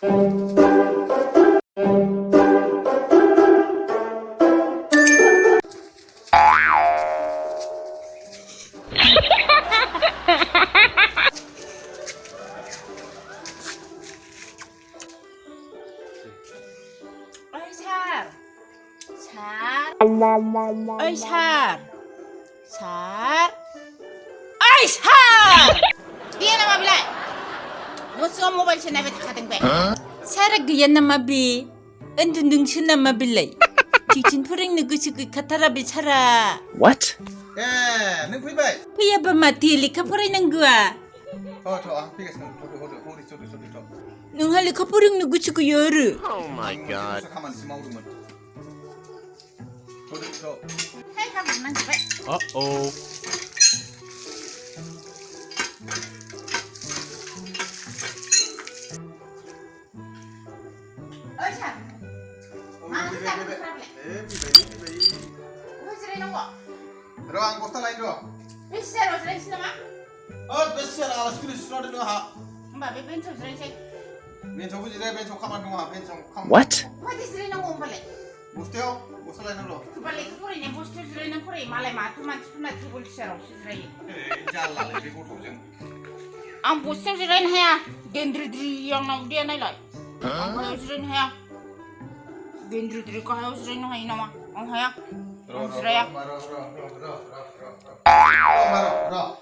Ơi Sar, Sar, ơi Sar! Dia nama bila? Musuh mobile sini bet kadang bet. Sar gaya nama bi, entundung sini nama bila. Cincin pering negus katara bicara. What? Eh, neng pergi baik. Puya bermati lika pering nenggua. Oh, tu ah, pergi sekarang. Hold. Nung hal lika pering negus yoru. Oh my god. Kaman si mau rumah. Hold. Hai kamu mana bet? Uh-oh. Ơi Sar, mana tak problem? Pergi baik. Kau cerai nunggu. Ruang kota lain doang. Bisa cerai sini mah? Oh, besar alas kiri sudah ada doang. Mbak beben cerai sih. Benco puji deh, benco kaman doang, benco kaman. What? What is cerai nunggu balik? Busteo, busta lain dulu. Balik ke puri ni bos tu cerai nang puri malai matu matu pun tu boleh cerai cerai. Jalan lagi kotor jeng. Ang bos tu cerai ni ya, dendri yang nak dia ni lah. Ang kau cerai ni ya, dendri kau harus cerai ni nama. Ang ya, ang cerai ya.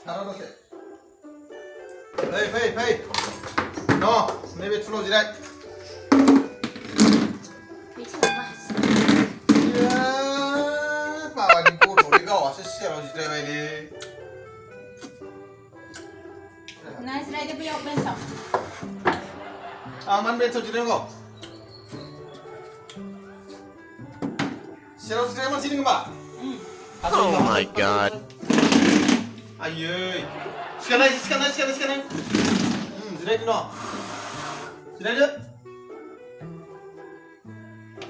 Taruh deh. Hei. No, ni bet flow jirat. Ya, bawa di kotor ni kau asyik siapa jirat ni. Nah cerai dia biar besok. Aman benco jirat kau. Siapa jirat mana sini kau? Oh my god. Aiyeh. Sekarang. Jirat ni no. Jirat je.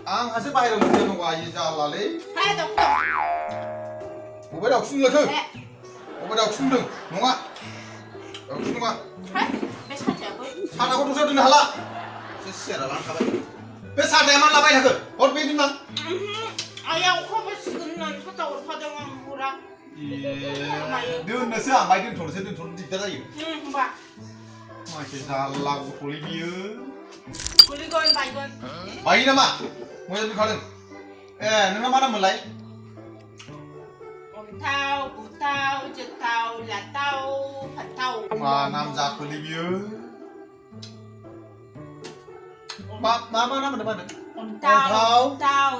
Ang hasil bahaya lu dia nunggu aja jalan le. Hai doktor. Obat dah sung lagi. Obat dah sung deng, nunggu. Sung nunggu. Hai, besok je aku. Sana kau tu sudah dah hala. Sesuai lah kabar. Besar dia mana labai dah? Hot bedin nang. Ayah aku bersih nan, kau tahu pada orang murah. Dia nasi ah, mai dia thorse tidak lagi. Mbak. Masih jalan aku tuli dia. Kuligon, baygon. Bayi nama, mau jadi kalian. Nuna mana mulai? Onathao, Buthao, Buthao, Onathao, Panthao. Nam jak tuli dia. Mama nama mana? Onathao, Buthao,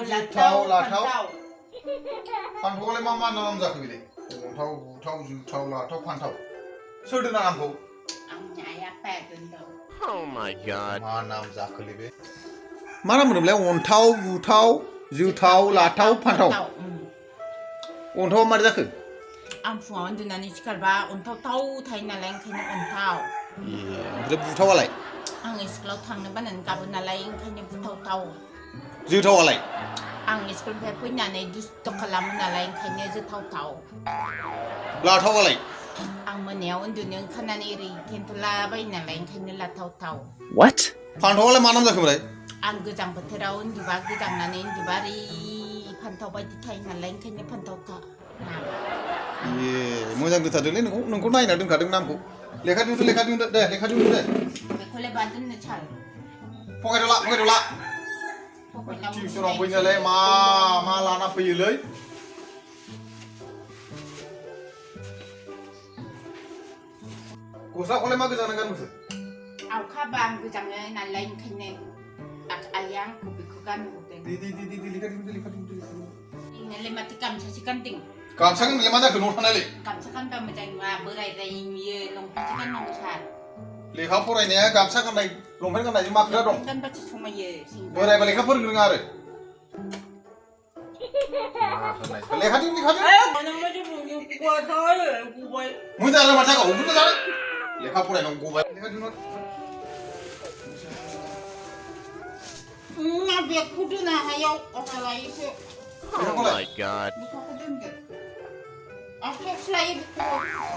Onathao, Panthao. Panthao le mama nam jak tuli. Buthao, Panthao. Sudah nama aku. Ang ayah pedun tu. Oh my god. Nam jak tuli be. Mana menurut le? Onathao, Buthao, Panthao. Onathao mana jak? Ang fuan tu nani cikar ba, Onathao thai naleng kena Onathao. Itu Buthao alai. Ang isklau thang ni banan kabun naleng kena Buthao. Buthao alai. Ang isklau pun nani dus tokalam naleng kena Buthao. Lathao alai. Ang meneu undunyang kanan iri kentula bay naleng kena Lathao. What? Panthao alai mana jak mulai? Ang gejang beterau undiba gejang nani undibari Panthao bay thai naleng kena Panthao ta. Moja kita dulu ni, nunggu naik nak dengar namku. Lekha dulu deh. Bekole badun ne chal. Pokai dulu. Cium orang punya le, lana pergi le. Kusa kole mak jangan kan musuh. Au kabang gejang naleng kena ak ayang kubikukan muten. Di lekha dulu. Ini le matikam sasikan ting. Kamsang ni mana kenal mana le? Kamsakan pa macam berai rai long kan nang sar. Lekha porai ni, kamsang kan naik, lompen kan naik mak dah dong. Kan baca cuma ye sing. Berai balik kapur dengar. Lekha dulu. Mana macam punya kuat saya, kuat. Muda ada macam kau, muda ada. Lekha porai nunggu baik. Lekha dulu. Nabi aku tu nak hayau orang lain tu. Oh my god. Bukan aku dengar. Aku selain itu.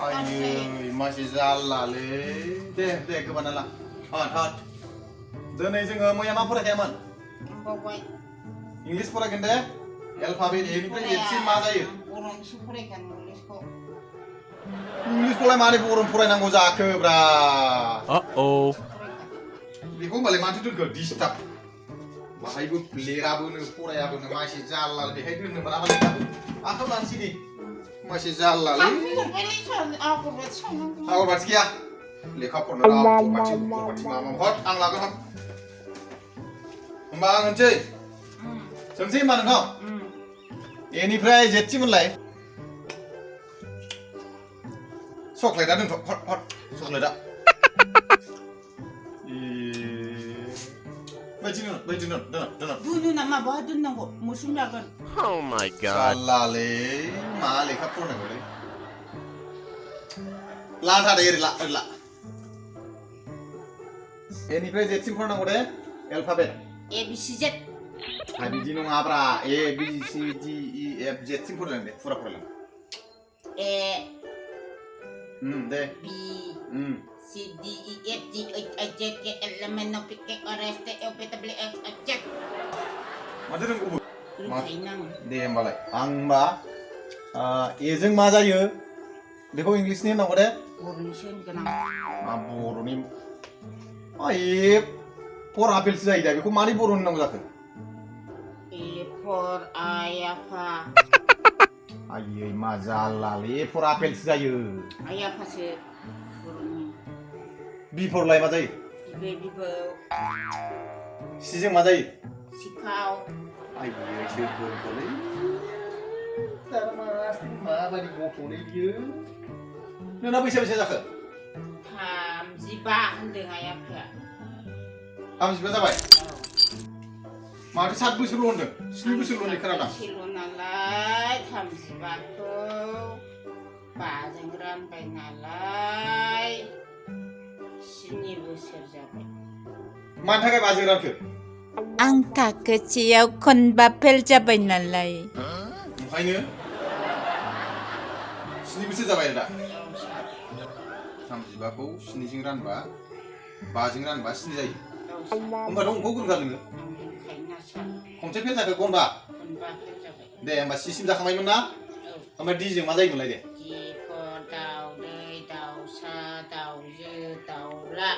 Aiyeh, masih jalan le. Deh ke mana lah? Hot. दिनै जोङो मैया मा फरायखायामोन बावबाय English फरायगोन दे एलफाबेट एनिफ्राय जेसिम मा जायो बर'निसो फरायगोन इंलिसखौ इंलिसखौलाय मारै बर' फरायनांगौ जाखो ब्रा Uh-oh. बेखौ होमबालाय माथो दोनखो डिस्टार्ब बाहायबो लिराबोनो फरायाबोनो मासे जाल्ला बेहाय दोननो मोनाबा लेखाखौ आखायाव लानोसै दे मासे जाल्लालै आगरबाथि गैया लेखा फरायनो आगरबाथि मामा हट आं लागोन हट होमबा आं होनसै सोंसै होमबा नोंथां एनिफ्राय जेसिममोनलाय चक्लेटआ दोनथ' हट हट चक्लेटआ दुनु नामा बहा दोननांगौ मोसुम जागोन Oh my god. जाल्लालै मा लेखा फरायनांगौलै लानो थादो ओरै ला एनिफ्राय जेसिम फरायनांगौ दे एलफाबेट ए बि सि जेड बिदि नङाब्रा ए बि सि डि इ एफ जेसिम फरायलां दे फुरा फरायलां ए दे बि C D E F G H I J K L M N O P Q R S T U V W X Y Z माथो रोंगौबो रोंखायोना दे होमबालाय आं होमबा एजों मा जायो बेखौ इंलिसनि होननांगौ दे बर'निसो होनगोन आं मा बर'नि ए फर आपेलसो जायो दा बेखौ मारै बर' होननांगौ जाखो ए फर आइ आफा आयै मा जाल्लालै ए फर आपेलसो जायो आइ आफासो बर'नि बि फरलाय मा जायो बिबौ सिजों मा जायो सिखाव आयै सोरबोलै माबायदि गथ'लै बियो नोंना बैसे जाखो 35 होनदों आइ आफाया 35 जाबाय माथो 7 बोसोरल' होनदों 7 बोसोरल' होननाय खोनादों एसेल' नालाय 35खौ 5जों रानबाय नालाय 7 बोसोर जाबाय मानि थाखाय 5जों रानखो आं थाखोसेयाव खनबा फेल जाबाय नालाय ओंखायनो 7 बोसोर जाबाय दा 35खौ 7जों रानबा 5जों रानबा 7 जायो होमबाथ' अंखौ गोरों नोङो खनसे फेल जाखो खनबा दे होमबा सिसिम जाखांबायमोन ना ओमफ्राय डिजों मा जायोमोनलाय दे दाउदै दाउसा दाउजो दाउला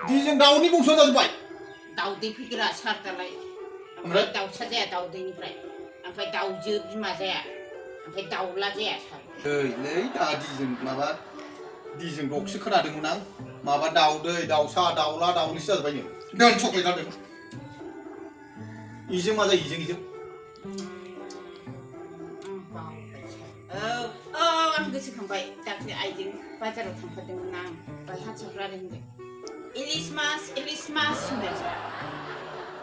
डिजों दाउनि बंस' जाजोब्बाय दाउदै फैग्रा सार दालाय ओमफ्राय दाउसा जाया दाउदैनिफ्राय ओमफ्राय दाउजो बिमा जाया ओमफ्राय दाउला जाया सार नै दा डिजों माबा डिजों दखसो खोनादोंमोन आं माबा दाउदै दाउसा दाउला दाउलिसो जाजोब्बायनो दोन चक्लेट दोन इजों मा जायो इजों आं गोसोखांबाय दाख्लै आइजों बाजाराव थांफादोंमोन आं बाय हारसाफ्रा होनदों इलिस मास होनदों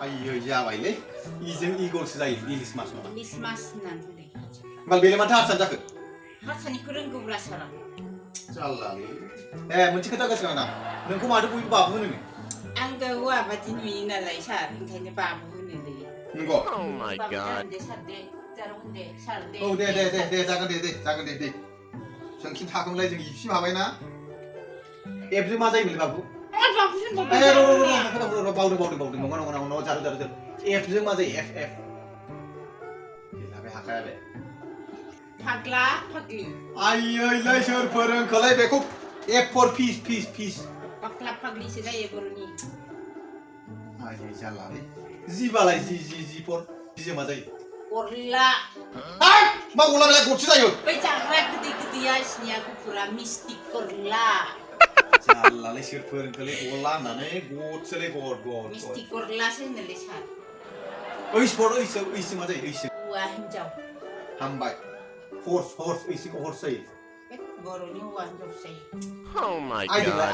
आयै जाबायलै इजों इगलसो जायो इलिस मास नङा इलिस मास होननानै बुंदों हारसाफ्रा होमबा बेलाय माथो हारसा जाखो हारसानिखौ रोंगौब्रा सारा जाल्लालै मोनसे खोथा गोसोखांदों आं नोंखौ माथो बयबो बाबु होनो आंबो हौवा बादि नुयो नालाय सार ओंखायनो बाबु होनो नंगौ Oh my god. औ दे जागोन दे जोंखिन थाखोमलाय जों इसिम हाबायना एफजों मा जायोमोनलै बाबु बावदों नङा जारु एफजों मा जायो एफ बेलाबे हाखाया बे फाग्ला फाग्लि आयैलै सोर फोरोंखोलाय बेखौ एफ फर फिस फाग्ला फाग्लिसो जायो बर'नि आयै जालालै जिबालाय जि फर जिजों मा जायो गरला मा गला बेलाय गरसे जायो बै जाग्रा गोदैया सिनिया गुफुरा मिस्टिक गरला जालालै सोर फोरोंखोलै गला होननानै गदसोलै गद मिस्टिक गरलासो होनोलै सार ओइस मा जायो ओइस हौवा हिन्जाव हामबाय हर्स ओइसखौ हर्स जायो बर'नि हौवा हिन्जावसो जायो Oh my आइजों god.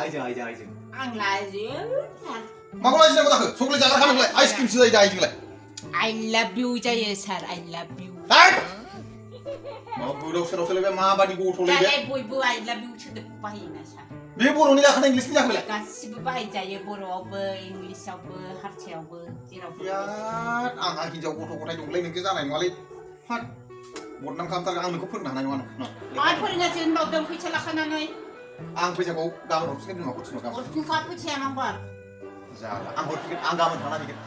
आं लाजियो सार माखौ लाजिनांगौ जाखो चक्लेट जाग्रा खानांगौलाय आइसक्रिमसो जायो दा आइजोंलाय आइ लाभ इउ जायो सार आइ लाभ इउ गोदाव सोराव सोलायबाय माबादि गथ'लै बे दालाय बयबो आइ लाभ इउ सोदोबखौ बाहायोना सार बे बर'नि जाखाना इंलिसनि जाखाबाय गासिबो बाहायजायो बर'आवबो इंलिसावबो हारसायावबो जेरावबो बिराद आंहा हिन्जाव गथ' गथाय दंलै नोंखौ जानाय नङालै फाट बदनाम खालामथारगोन आं नोंखौ फोरोंनो हानाय नङा आरो फोरोङासो होनबावदों फैसा लाखानानै आं फैसाखौ गाबोन हरफिनगोन बिमाखौ थिनहर गाबोन हरफिनखा फैसाया नांगौ जाला आं गाबोन थांना हैगोन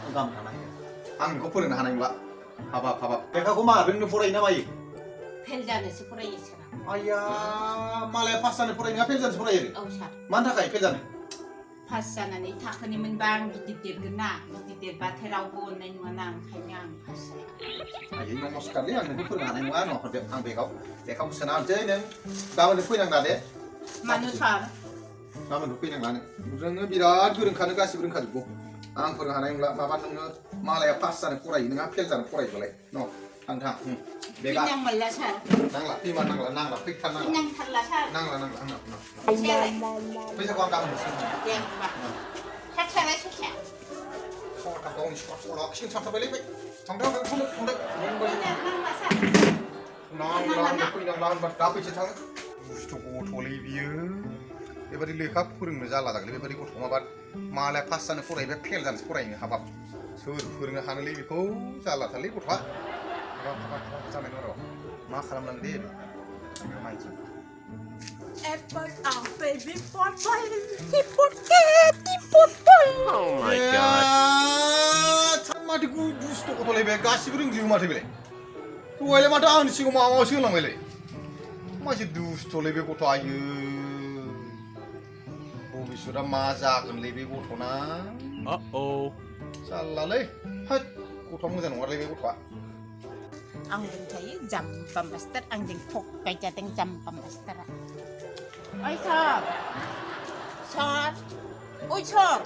आं नोंखौ फोरोंनो हानाय नंला हाबाब लेखाखौ मा रोंनो फरायो ना मायो फेल जानोसो फरायो सार आया मालाया पास जानो फरायो नङा फेल जानोसो फरायो औ सार मानि थाखाय फेल जानो पास जानानै थाखोनि मोनबा आं गिदिर देरगोन ना गिदिर देरबाथाय रावबो अननाय नङाना ओंखायनो आं पास जाया आयै नमस्कारलै आं नोंखौ फोरोंनो हानाय नङा न'खरदो आं बेगाव लेखाखौ सोना होनोसै नों गाबोन फैनांला दे मानो सार गाबोन फैनांला नों रोङो बिराद गोरोंखानो गासिबो रोंखाजोबगौ आं फोरोंनो हानाय नंला माबा नोङो मालाया पास जानो फरायो नोंहा फेल जानो फरायोबालाय न' थां बेगा फैनांला सार नांला फैमा नांला फैथारनांला फैनांथारला सार नांला फैसायालाय फैसाखौ आं गाबोन होसिगोन दे होनबा सारसालाय सारसाया गावनि स्कुलाव आखिनो सानथारबायलै बै थांदों फैनांला सार फैनांला होनबा दा फैसा थाङो दुस्थ' गथ'लै बियो बेबादि लेखा फोरोंनो जाला जागोनलै बेबादि गथ' माबा मालाया पास जानो फरायोबा फेल जानोसो फरायनो हाबाब सोर फोरोंनो हानोलै बेखौ जालाथारलै गथ'आ हाबाब जानाय नङा र' मा खालामनांगौ दे नायसै Apple, baby, bottle, bottle. Oh my god. माथो दुस्थ' गथ'लै बे गासिबो रोंजोबो माथो बेलाय दहायलाय माथो आंनि सिगाङाव माबासो होलांबायलै मासे दुस्थ'लै बे गथ'आ आयो भबिष्यतआ मा जागोनलै बे गथ'ना जाल्लालै होद गथ'आ मोजां नङालै बे गथ'आ आंजों थायो जाम्बा मास्टार आंजों थगायजादों जाम्बा मास्टारा ओइ सार ओइ सार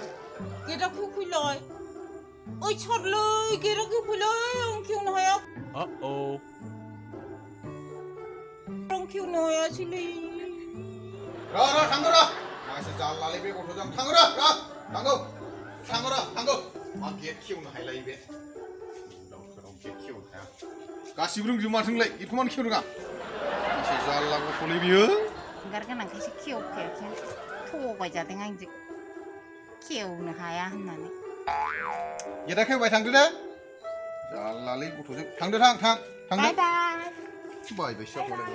गेटआ खेवफैलाय ओइ सारलै गेटआ खेवफैलाय आं खेवनो हाया आं खेवनो हायासैलै र' थांगौ र' मासे जाल्लालै बे गथ'जों थांगौ र' थांगौ मा गेट खेवनो हायलायो बे गेट खेवनो हाया गासिबो रोंजोबो माथो नोंलाय गेटखौ मानो खेवनो रोङा मासे जाल्ला गथ'लै बियो हांगार गोनांखायसो खेवखायाखै थगायजादों आंजों खेवनो हाया होननानै गेटआ खेवबाय थांदो दे जाल्लालै गथ'जों थांदो थांदो बाय बाय बायबायसो जाबावलाय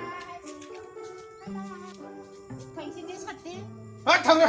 थांसै दे सारदे थांदो